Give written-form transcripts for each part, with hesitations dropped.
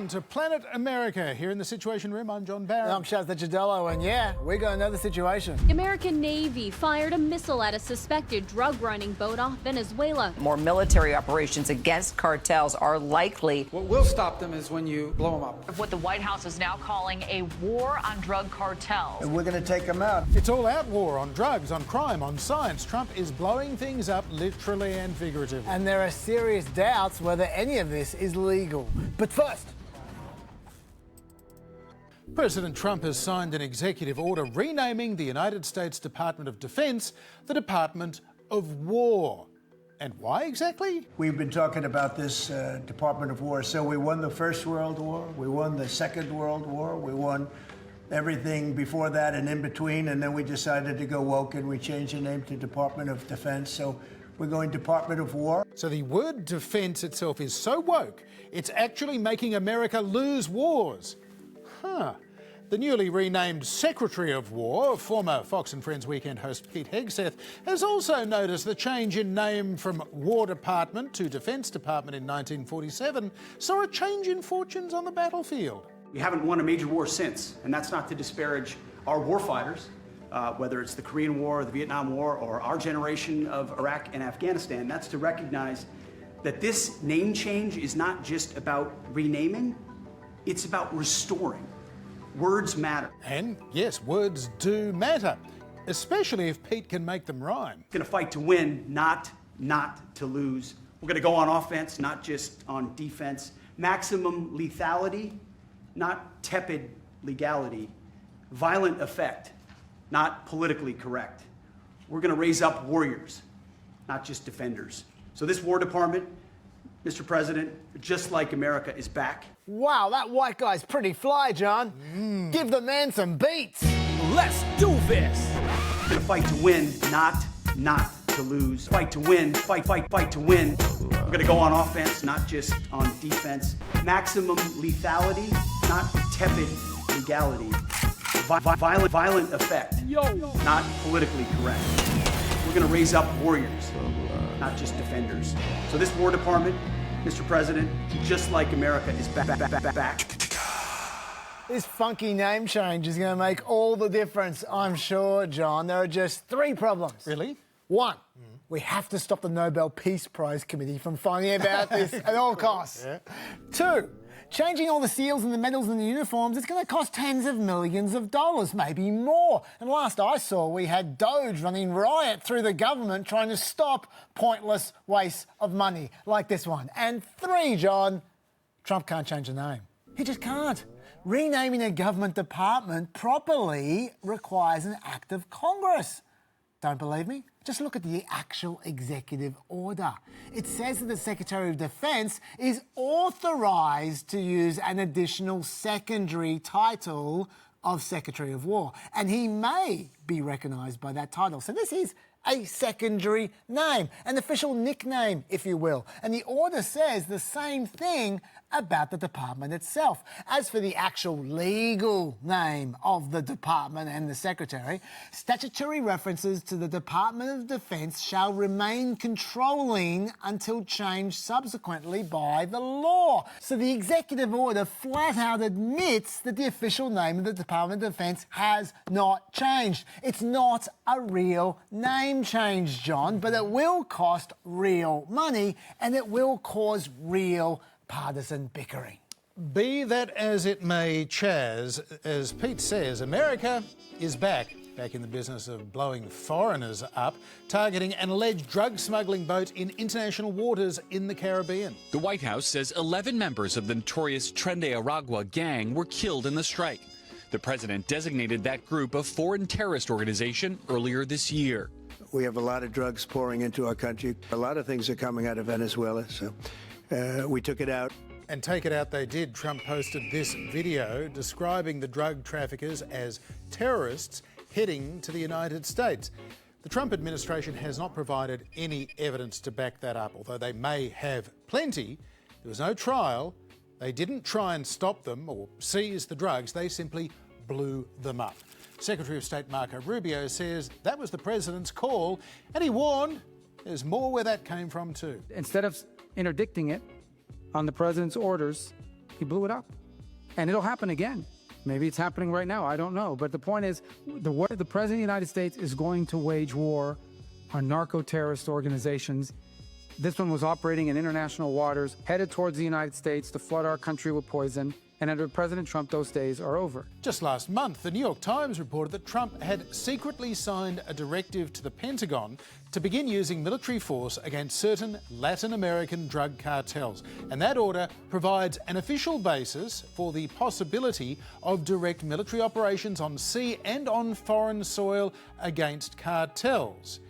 Welcome to Planet America. Here in the Situation Room, I'm John Barron. And I'm Licciardello, and yeah, we got another situation. The American Navy fired a missile at a suspected drug-running boat off Venezuela. More military operations against cartels are likely. What will stop them is when you blow them up. What the White House is now calling a war on drug cartels. And we're going to take them out. It's all out war on drugs, on crime, on science. Trump is blowing things up literally and figuratively. And there are serious doubts whether any of this is legal. But first, President Trump has signed an executive order renaming the United States Department of Defense the Department of War. And why exactly? We've been talking about this Department of War. So we won the First World War, we won the Second World War, we won everything before that and in between, and then we decided to go woke and we changed the name to Department of Defense. So we're going Department of War. So the word defense itself is so woke, it's actually making America lose wars. Huh. The newly renamed Secretary of War, former Fox and Friends weekend host Pete Hegseth, has also noticed the change in name from War Department to Defense Department in 1947 saw a change in fortunes on the battlefield. We haven't won a major war since, and that's not to disparage our warfighters, whether it's the Korean War, the Vietnam War, or our generation of Iraq and Afghanistan. That's to recognize that this name change is not just about renaming, it's about restoring. Words matter. And yes, words do matter, especially if Pete can make them rhyme. We're gonna fight to win, not to lose. We're gonna go on offense, not just on defense. Maximum lethality, not tepid legality. Violent effect, not politically correct. We're gonna raise up warriors, not just defenders. So this War Department, Mr. President, just like America, is back. wow, that white guy's pretty fly, John. Give the man some beats. Let's do this! We're gonna fight to win, not to lose. Fight to win, fight to win. We're gonna go on offense, not just on defense. Maximum lethality, not tepid legality. Violent effect, not politically correct. We're gonna raise up warriors, not just defenders. So this War Department, Mr. President, just like America, is back. This funky name change is going to make all the difference, I'm sure, John. There are just three problems. Really? One, we have to stop the Nobel Peace Prize Committee from finding about this at all costs. Yeah. Two, changing all the seals and the medals and the uniforms, it's going to cost tens of millions of dollars, maybe more. And last I saw, we had Doge running riot through the government trying to stop pointless waste of money like this one. And three, John, Trump can't change the name. He just can't. Renaming a government department properly requires an act of Congress. Don't believe me? Just look at the actual executive order. It says that the Secretary of Defense is authorized to use an additional secondary title of Secretary of War, and he may be recognized by that title. So this is a secondary name, an official nickname, if you will. And the order says the same thing about the department itself. As for the actual legal name of the department and the secretary, statutory references to the Department of Defense shall remain controlling until changed subsequently by the law. So the executive order flat out admits that the official name of the Department of Defense has not changed. It's not a real name change, John, but it will cost real money and it will cause real partisan bickering. Be that as it may, Chaz, as Pete says, America is back in the business of blowing foreigners up, targeting an alleged drug smuggling boat in international waters in the Caribbean. The White House says 11 members of the notorious Tren de Aragua gang were killed in the strike. The president designated that group a foreign terrorist organization earlier this year. We have a lot of drugs pouring into our country. A lot of things are coming out of Venezuela, so we took it out. And take it out they did. Trump posted this video describing the drug traffickers as terrorists heading to the United States. The Trump administration has not provided any evidence to back that up, although they may have plenty. There was no trial. They didn't try and stop them or seize the drugs. They simply blew them up. Secretary of State Marco Rubio says that was the president's call, and he warned there's more where that came from too. Instead of interdicting it on the president's orders, he blew it up. And it'll happen again. Maybe it's happening right now. I don't know. But the point is, the President of the United States is going to wage war on narco-terrorist organizations. This one was operating in international waters, headed towards the United States to flood our country with poison. And under President Trump, those days are over. Just last month, the New York Times reported that Trump had secretly signed a directive to the Pentagon to begin using military force against certain Latin American drug cartels. And that order provides an official basis for the possibility of direct military operations on sea and on foreign soil against cartels.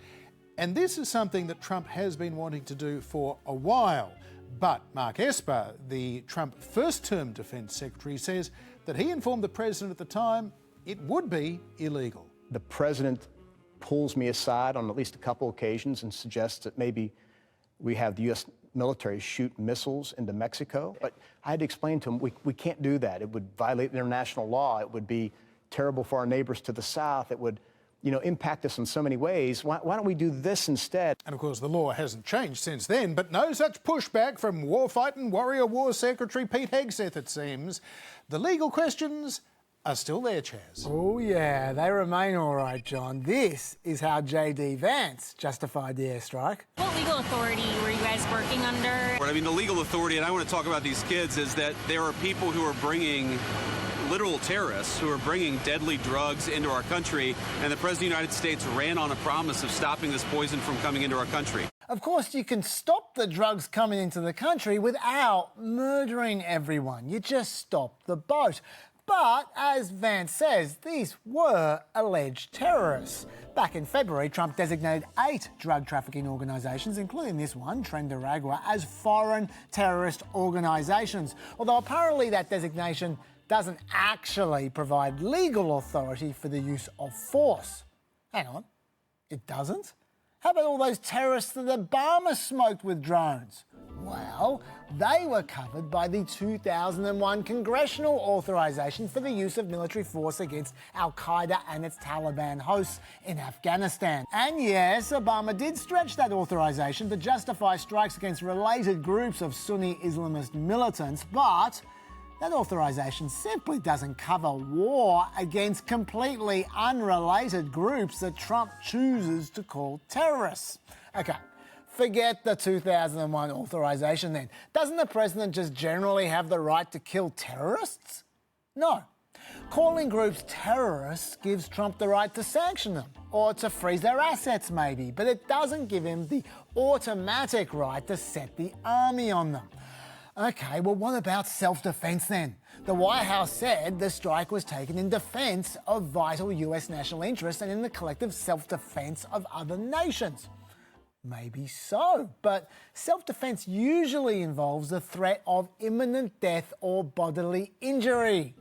And this is something that Trump has been wanting to do for a while. But Mark Esper, the Trump first-term defence secretary, says that he informed the president at the time it would be illegal. The president pulls me aside on at least a couple occasions and suggests that maybe we have the U.S. military shoot missiles into Mexico. But I had to explain to him, we can't do that. It would violate international law. It would be terrible for our neighbors to the south. It would impact us in so many ways. Why don't we do this instead? And of course, the law hasn't changed since then, but no such pushback from war-fighting warrior war secretary Pete Hegseth, it seems. The legal questions are still there, Chaz. Oh, yeah, they remain all right, John. This is how J.D. Vance justified the airstrike. What legal authority were you guys working under? I mean, the legal authority, and I want to talk about these kids, is that there are people who are bringing literal terrorists who are bringing deadly drugs into our country, and the President of the United States ran on a promise of stopping this poison from coming into our country. Of course, you can stop the drugs coming into the country without murdering everyone. You just stop the boat. But, as Vance says, these were alleged terrorists. Back in February, Trump designated 8 drug trafficking organisations, including this one, Trainwreck, as foreign terrorist organisations. Although apparently that designation doesn't actually provide legal authority for the use of force. Hang on, it doesn't? How about all those terrorists that Obama smoked with drones? Well, they were covered by the 2001 congressional authorization for the use of military force against Al-Qaeda and its Taliban hosts in Afghanistan. And yes, Obama did stretch that authorization to justify strikes against related groups of Sunni Islamist militants, but that authorization simply doesn't cover war against completely unrelated groups that Trump chooses to call terrorists. Okay, forget the 2001 authorization then. Doesn't the president just generally have the right to kill terrorists? No. Calling groups terrorists gives Trump the right to sanction them, or to freeze their assets maybe, but it doesn't give him the automatic right to set the army on them. OK, well, what about self-defence then? The White House said the strike was taken in defence of vital US national interests and in the collective self-defence of other nations. Maybe so, but self-defence usually involves the threat of imminent death or bodily injury.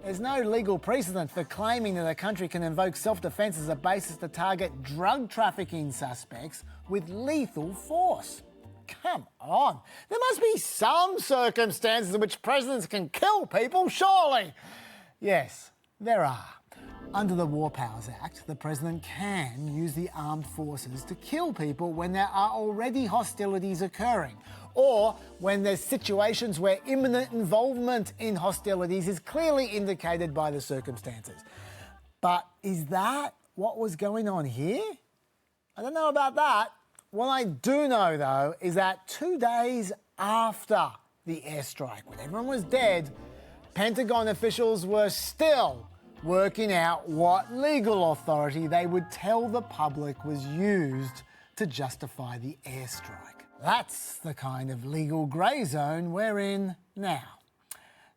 There's no legal precedent for claiming that a country can invoke self-defence as a basis to target drug trafficking suspects with lethal force. Come on, there must be some circumstances in which presidents can kill people, surely. Yes, there are. Under the War Powers Act, the president can use the armed forces to kill people when there are already hostilities occurring, or when there's situations where imminent involvement in hostilities is clearly indicated by the circumstances. But is that what was going on here? I don't know about that. What I do know, though, is that 2 days after the airstrike, when everyone was dead, Pentagon officials were still working out what legal authority they would tell the public was used to justify the airstrike. That's the kind of legal grey zone we're in now.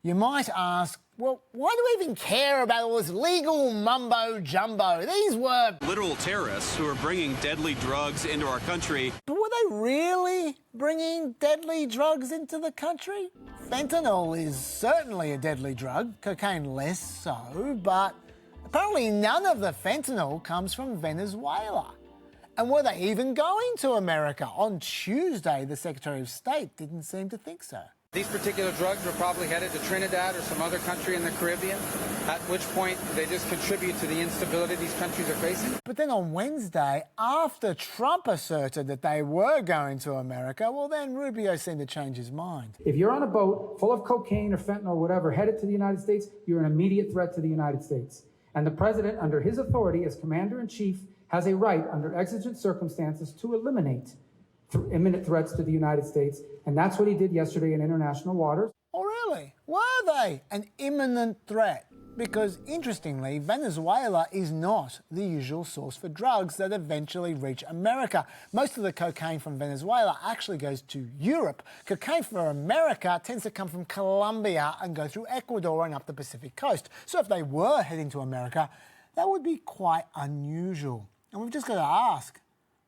You might ask, well, why do we even care about all this legal mumbo-jumbo? These were literal terrorists who are bringing deadly drugs into our country. But were they really bringing deadly drugs into the country? Fentanyl is certainly a deadly drug, cocaine less so, but apparently none of the fentanyl comes from Venezuela. And were they even going to America? On Tuesday, the Secretary of State didn't seem to think so. These particular drugs were probably headed to Trinidad or some other country in the Caribbean, at which point they just contribute to the instability these countries are facing. But then on Wednesday, after Trump asserted that they were going to America, well, then Rubio seemed to change his mind. If you're on a boat full of cocaine or fentanyl or whatever headed to the United States, you're an immediate threat to the United States. And the president, under his authority as commander-in-chief, has a right under exigent circumstances to eliminate imminent threats to the United States. And that's what he did yesterday in international waters. Oh, really? Were they an imminent threat? Because, interestingly, Venezuela is not the usual source for drugs that eventually reach America. Most of the cocaine from Venezuela actually goes to Europe. Cocaine for America tends to come from Colombia and go through Ecuador and up the Pacific coast. So if they were heading to America, that would be quite unusual. And we've just got to ask,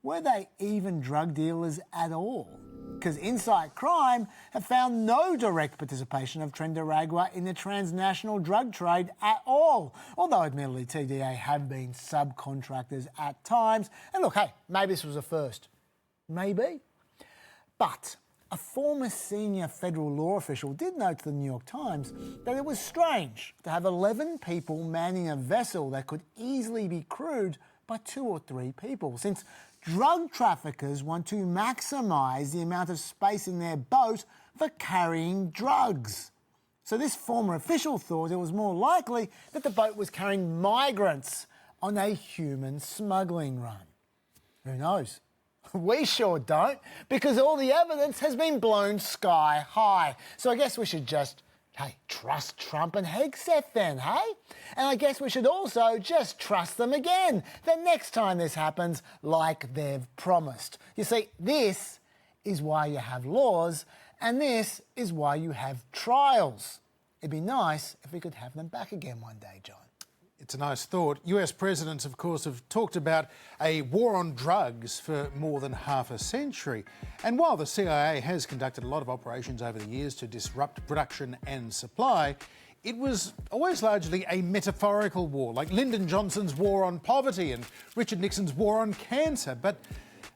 were they even drug dealers at all? Because Insight Crime have found no direct participation of Trainwreck in the transnational drug trade at all. Although, admittedly, TDA have been subcontractors at times. And look, hey, maybe this was a first. Maybe. But a former senior federal law official did note to the New York Times that it was strange to have 11 people manning a vessel that could easily be crewed by 2 or 3 people, since drug traffickers want to maximise the amount of space in their boat for carrying drugs. So this former official thought it was more likely that the boat was carrying migrants on a human smuggling run. Who knows? We sure don't, because all the evidence has been blown sky high. So I guess we should just, hey, trust Trump and Hegseth then, hey? And I guess we should also just trust them again the next time this happens, like they've promised. You see, this is why you have laws, and this is why you have trials. It'd be nice if we could have them back again one day, John. It's a nice thought. US presidents, of course, have talked about a war on drugs for more than half a century. And while the CIA has conducted a lot of operations over the years to disrupt production and supply, it was always largely a metaphorical war, like Lyndon Johnson's war on poverty and Richard Nixon's war on cancer. But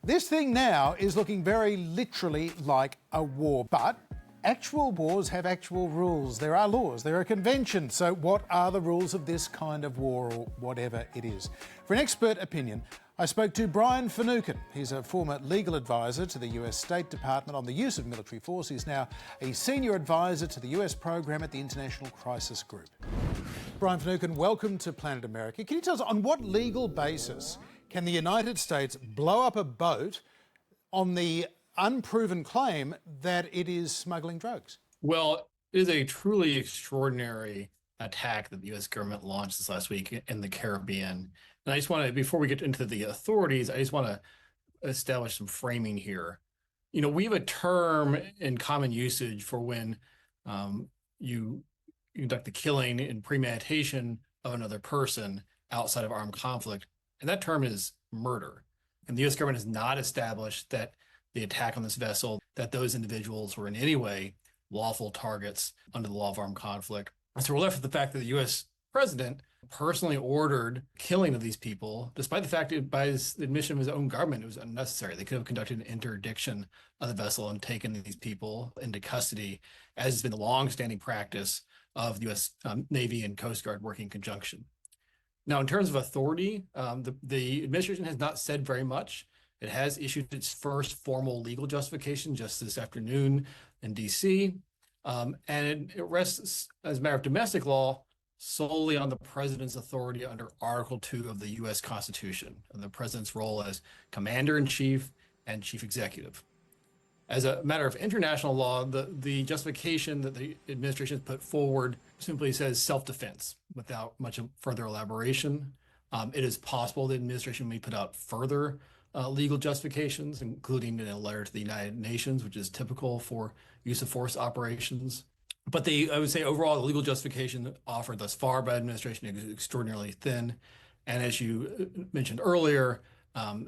this thing now is looking very literally like a war. But actual wars have actual rules. There are laws, there are conventions. So what are the rules of this kind of war, or whatever it is? For an expert opinion, I spoke to Brian Finucane. He's a former legal advisor to the US State Department on the use of military force. He's now a senior advisor to the US program at the International Crisis Group. Brian Finucane, welcome to Planet America. Can you tell us, on what legal basis can the United States blow up a boat on the unproven claim that it is smuggling drugs? Well, it is a truly extraordinary attack that the U.S. government launched this last week in the Caribbean. And I just want to, before we get into the authorities, I just want to establish some framing here. You know, we have a term in common usage for when you conduct the killing in premeditation of another person outside of armed conflict, and that term is murder. And the U.S. government has not established that the attack on this vessel, that those individuals were in any way lawful targets under the law of armed conflict. And so we're left with the fact that the U.S. president personally ordered killing of these people, despite the fact that by his admission of his own government, it was unnecessary. They could have conducted an interdiction of the vessel and taken these people into custody, as has been the long-standing practice of the U.S. Navy and Coast Guard working in conjunction. Now, in terms of authority, the administration has not said very much. It has issued its first formal legal justification just this afternoon in D.C., and it rests, as a matter of domestic law, solely on the president's authority under Article 2 of the U.S. Constitution, and the president's role as commander-in-chief and chief executive. As a matter of international law, the justification that the administration has put forward simply says self-defense without much further elaboration. It is possible the administration may put out further legal justifications, including in a letter to the United Nations, which is typical for use of force operations. But I would say overall, the legal justification offered thus far by the administration is extraordinarily thin. And as you mentioned earlier,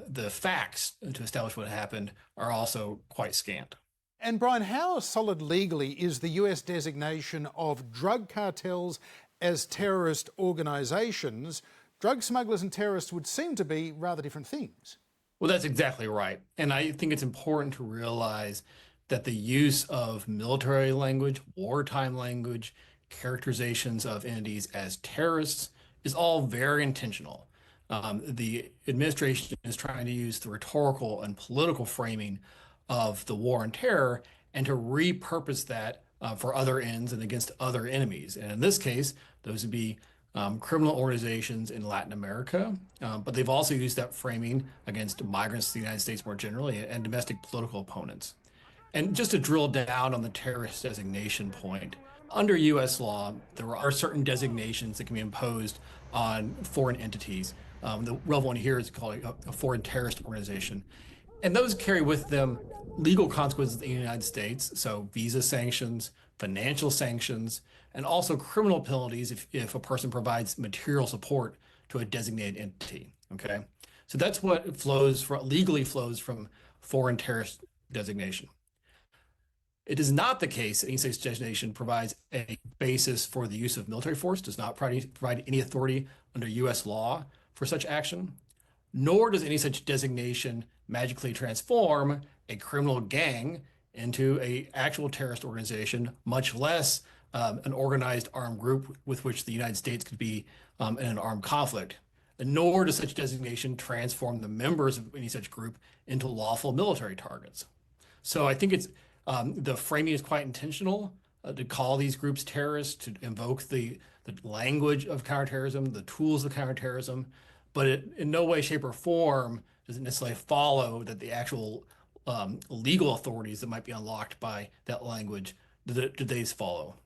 the facts to establish what happened are also quite scant. And Brian, how solid legally is the US designation of drug cartels as terrorist organisations? Drug smugglers and terrorists would seem to be rather different things. Well, that's exactly right. And I think it's important to realize that the use of military language, wartime language, characterizations of entities as terrorists is all very intentional. The administration is trying to use the rhetorical and political framing of the war on terror and to repurpose that for other ends and against other enemies. And in this case, those would be criminal organizations in Latin America, but they've also used that framing against migrants to the United States more generally and domestic political opponents. And just to drill down on the terrorist designation point, under U.S. law, there are certain designations that can be imposed on foreign entities. The relevant one here is called a foreign terrorist organization. And those carry with them legal consequences in the United States, so visa sanctions, financial sanctions, and also criminal penalties if a person provides material support to a designated entity, okay? So that's what legally flows from foreign terrorist designation. It is not the case that any such designation provides a basis for the use of military force, does not provide any authority under U.S. law for such action, nor does any such designation magically transform a criminal gang into an actual terrorist organization, much less an organized armed group with which the United States could be in an armed conflict. And nor does such designation transform the members of any such group into lawful military targets. So I think it's the framing is quite intentional to call these groups terrorists, to invoke the language of counterterrorism, the tools of counterterrorism, but it in no way, shape, or form does it necessarily follow that the actual legal authorities that might be unlocked by that language, do these follow?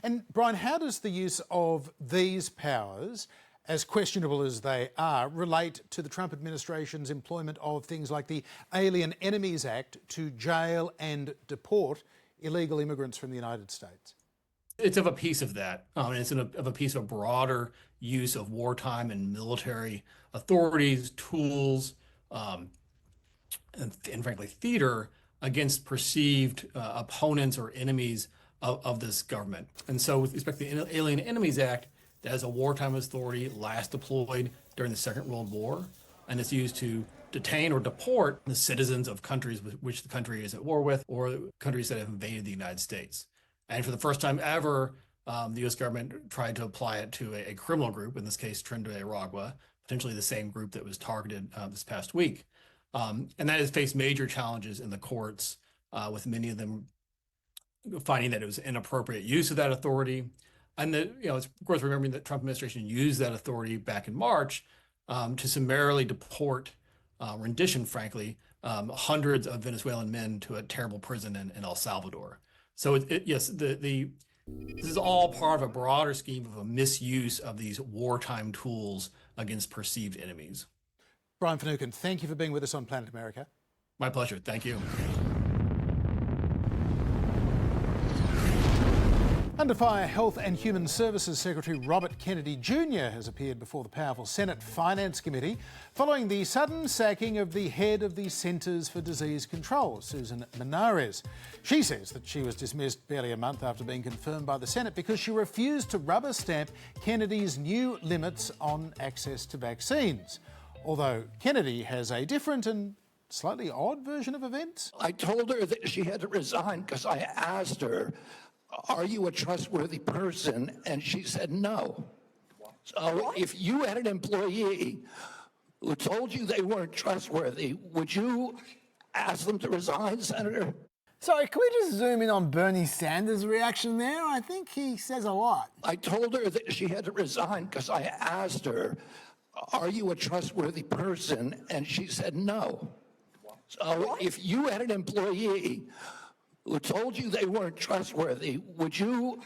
And Brian, how does the use of these powers, as questionable as they are, relate to the Trump administration's employment of things like the Alien Enemies Act to jail and deport illegal immigrants from the United States? It's of a piece of that. It's of a piece of broader use of wartime and military authorities, tools, and frankly, theater against perceived opponents or enemies of this government. And so with respect to the Alien Enemies Act, that is a wartime authority last deployed during the Second World War, and it's used to detain or deport the citizens of countries with which the country is at war with, or countries that have invaded the United States. And for the first time ever, the U.S. government tried to apply it to a criminal group, in this case, Tren de Aragua, potentially the same group that was targeted this past week. And that has faced major challenges in the courts, with many of them finding that it was inappropriate use of that authority. And it's worth remembering that the Trump administration used that authority back in March to summarily deport, rendition, frankly, hundreds of Venezuelan men to a terrible prison in El Salvador. So yes, this is all part of a broader scheme of a misuse of these wartime tools against perceived enemies. Brian Finucane, thank you for being with us on Planet America. My pleasure. Thank you. Under fire, Health and Human Services Secretary Robert Kennedy Jr. has appeared before the powerful Senate Finance Committee following the sudden sacking of the head of the Centers for Disease Control, Susan Menares. She says that she was dismissed barely a month after being confirmed by the Senate because she refused to rubber stamp Kennedy's new limits on access to vaccines. Although Kennedy has a different and slightly odd version of events. I told her that she had to resign because I asked her, are you a trustworthy person? And she said no. So if you had an employee who told you they weren't trustworthy, would you ask them to resign, Senator? Sorry, can we just zoom in on Bernie Sanders' reaction there? I think he says a lot. I told her that she had to resign because I asked her, are you a trustworthy person? And she said no. So if you had an employee who told you they weren't trustworthy, would you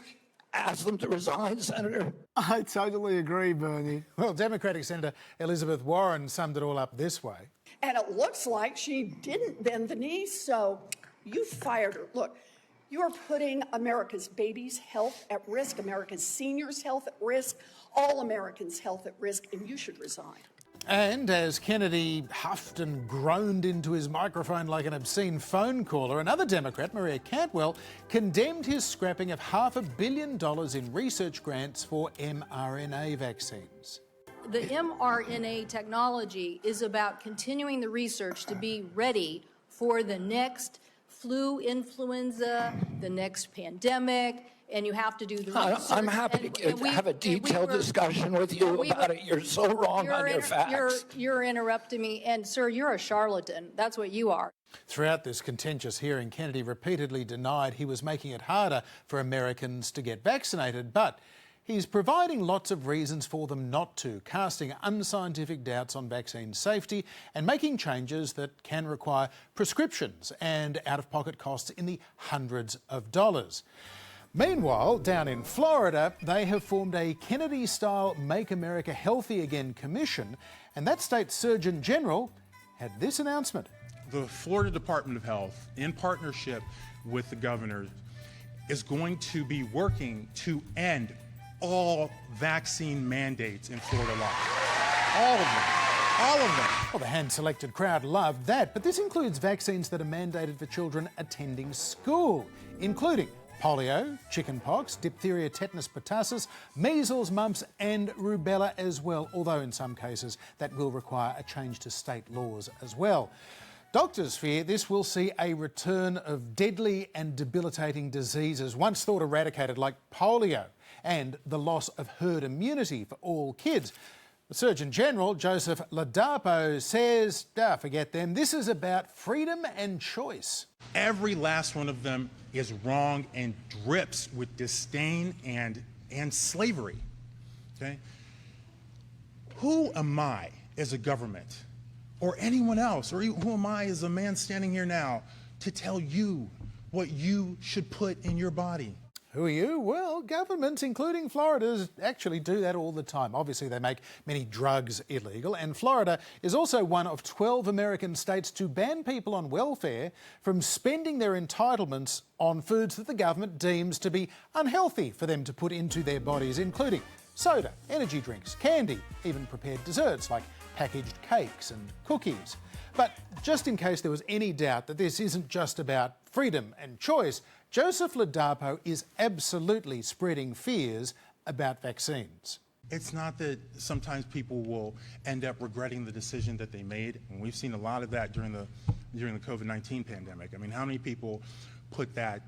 ask them to resign, Senator? I totally agree, Bernie. Well, Democratic Senator Elizabeth Warren summed it all up this way. And it looks like she didn't bend the knee, so you fired her. Look, you're putting America's babies' health at risk, America's seniors' health at risk, all Americans' health at risk, and you should resign. And as Kennedy huffed and groaned into his microphone like an obscene phone caller, another Democrat, Maria Cantwell, condemned his scrapping of $500 million in research grants for mRNA vaccines. The mRNA technology is about continuing the research to be ready for the next flu, influenza, the next pandemic, and you have to do the research. I'm happy to have a detailed discussion with you about it. You're so wrong on your facts. You're interrupting me, and sir, you're a charlatan. That's what you are. Throughout this contentious hearing, Kennedy repeatedly denied he was making it harder for Americans to get vaccinated, but he's providing lots of reasons for them not to, casting unscientific doubts on vaccine safety and making changes that can require prescriptions and out-of-pocket costs in the hundreds of dollars. Meanwhile, down in Florida, they have formed a Kennedy-style Make America Healthy Again commission, and that state's Surgeon General had this announcement. The Florida Department of Health, in partnership with the governor, is going to be working to end all vaccine mandates in Florida law. All of them. All of them. Well, the hand-selected crowd loved that, but this includes vaccines that are mandated for children attending school, including polio, chickenpox, diphtheria, tetanus pertussis, measles, mumps and rubella as well, although in some cases that will require a change to state laws as well. Doctors fear this will see a return of deadly and debilitating diseases once thought eradicated, like polio, and the loss of herd immunity for all kids. The Surgeon General, Joseph Ladapo, says, forget them, this is about freedom and choice. Every last one of them is wrong and drips with disdain and slavery. Okay? Who am I as a government, or anyone else, or who am I as a man standing here now, to tell you what you should put in your body? Who are you? Well, governments, including Florida's, actually do that all the time. Obviously, they make many drugs illegal, and Florida is also one of 12 American states to ban people on welfare from spending their entitlements on foods that the government deems to be unhealthy for them to put into their bodies, including soda, energy drinks, candy, even prepared desserts like packaged cakes and cookies. But just in case there was any doubt that this isn't just about freedom and choice, Joseph Ladapo is absolutely spreading fears about vaccines. It's not that sometimes people will end up regretting the decision that they made, and we've seen a lot of that during the COVID-19 pandemic. I mean, how many people put that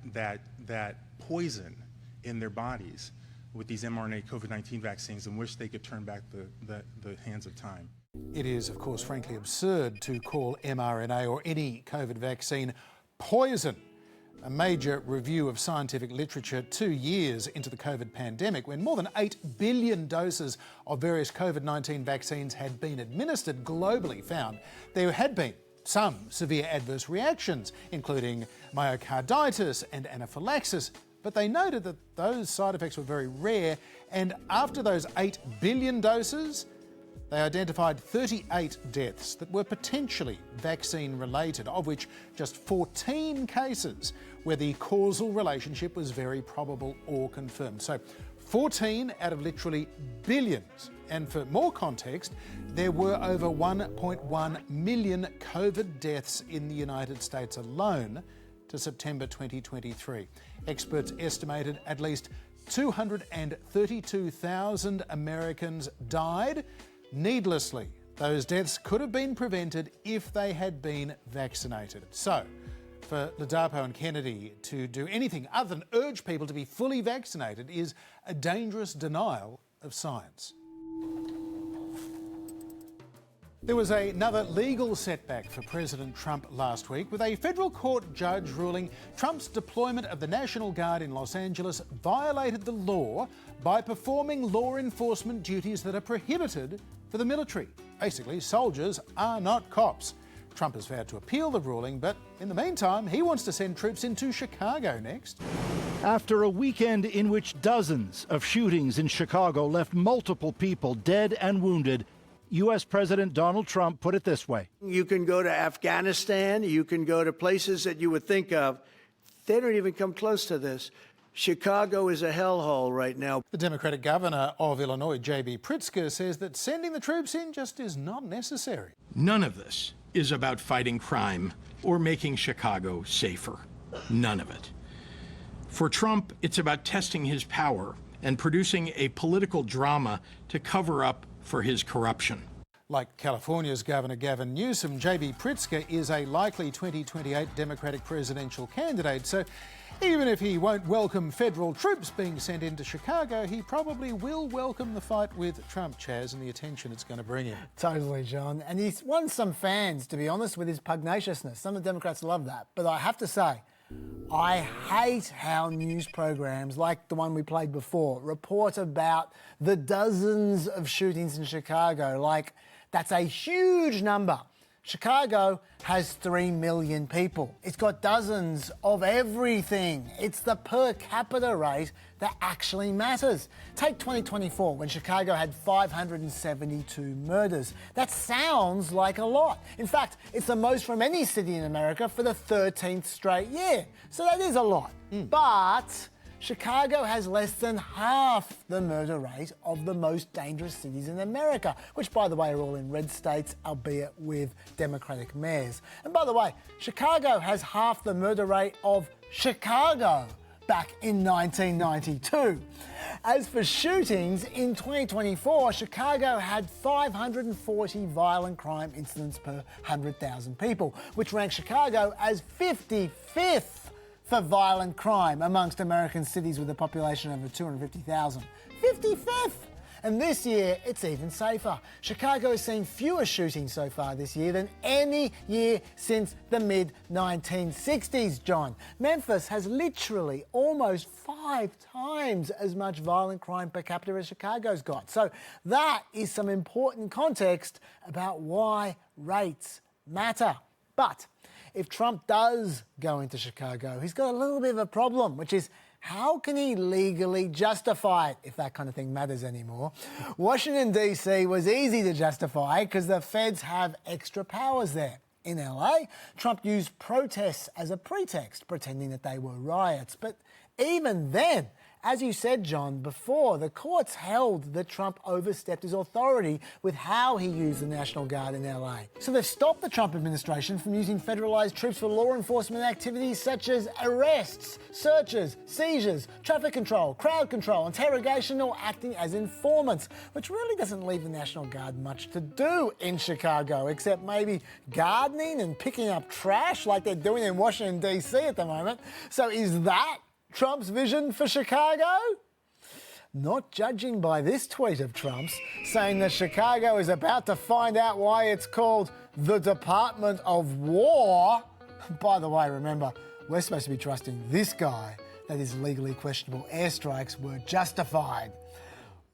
poison in their bodies with these mRNA COVID-19 vaccines and wish they could turn back the hands of time? It is, of course, frankly absurd to call mRNA or any COVID vaccine poison. A major review of scientific literature 2 years into the COVID pandemic, when more than 8 billion doses of various COVID-19 vaccines had been administered globally, found there had been some severe adverse reactions, including myocarditis and anaphylaxis, but they noted that those side effects were very rare, and after those 8 billion doses, they identified 38 deaths that were potentially vaccine-related, of which just 14 cases where the causal relationship was very probable or confirmed. So 14 out of literally billions. And for more context, there were over 1.1 million COVID deaths in the United States alone to September 2023. Experts estimated at least 232,000 Americans died needlessly. Those deaths could have been prevented if they had been vaccinated. So, for Ladapo and Kennedy to do anything other than urge people to be fully vaccinated is a dangerous denial of science. There was another legal setback for President Trump last week, with a federal court judge ruling Trump's deployment of the National Guard in Los Angeles violated the law by performing law enforcement duties that are prohibited for the military. Basically, soldiers are not cops. Trump has vowed to appeal the ruling, but in the meantime, he wants to send troops into Chicago next. After a weekend in which dozens of shootings in Chicago left multiple people dead and wounded, U.S. President Donald Trump put it this way. You can go to Afghanistan, you can go to places that you would think of. They don't even come close to this. Chicago is a hellhole right now. The Democratic governor of Illinois, J.B. Pritzker, says that sending the troops in just is not necessary. None of this is about fighting crime or making Chicago safer. None of it. For Trump, it's about testing his power and producing a political drama to cover up for his corruption. Like California's Governor Gavin Newsom, J.B. Pritzker is a likely 2028 Democratic presidential candidate. So even if he won't welcome federal troops being sent into Chicago, he probably will welcome the fight with Trump, Chaz, and the attention it's going to bring him. Totally, John. And he's won some fans, to be honest, with his pugnaciousness. Some of the Democrats love that. But I have to say, I hate how news programs like the one we played before report about the dozens of shootings in Chicago. Like, that's a huge number. Chicago has 3 million people. It's got dozens of everything. It's the per capita rate that actually matters. Take 2024, when Chicago had 572 murders. That sounds like a lot. In fact, it's the most from any city in America for the 13th straight year. So that is a lot. But Chicago has less than half the murder rate of the most dangerous cities in America, which, by the way, are all in red states, albeit with Democratic mayors. And by the way, Chicago has half the murder rate of Chicago back in 1992. As for shootings, in 2024, Chicago had 540 violent crime incidents per 100,000 people, which ranks Chicago as 55th for violent crime amongst American cities with a population of over 250,000. 55th! And this year, it's even safer. Chicago has seen fewer shootings so far this year than any year since the mid-1960s, John. Memphis has literally almost 5 times as much violent crime per capita as Chicago's got. So that is some important context about why rates matter. But if Trump does go into Chicago, he's got a little bit of a problem, which is how can he legally justify it, if that kind of thing matters anymore? Washington, D.C. was easy to justify because the feds have extra powers there. In LA, Trump used protests as a pretext, pretending that they were riots. But even then, as you said, John, before, the courts held that Trump overstepped his authority with how he used the National Guard in LA. So they've stopped the Trump administration from using federalized troops for law enforcement activities such as arrests, searches, seizures, traffic control, crowd control, interrogation, or acting as informants, which really doesn't leave the National Guard much to do in Chicago, except maybe gardening and picking up trash like they're doing in Washington, D.C. at the moment. So is that Trump's vision for Chicago? Not judging by this tweet of Trump's, saying that Chicago is about to find out why it's called the Department of War. By the way, remember, we're supposed to be trusting this guy that his legally questionable airstrikes were justified.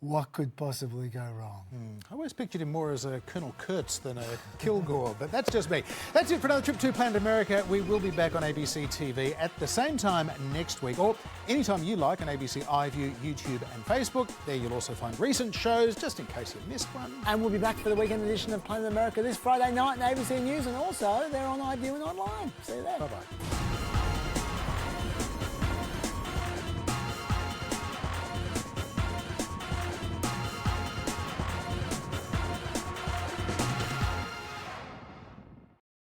What could possibly go wrong? I always pictured him more as a Colonel Kurtz than a Kilgore, but that's just me. That's it for another trip to Planet America. We will be back on ABC TV at the same time next week, or anytime you like on ABC iView, YouTube and Facebook. There you'll also find recent shows, just in case you missed one. And we'll be back for the weekend edition of Planet America this Friday night on ABC News, and also they're on iView and online. See you there. Bye-bye.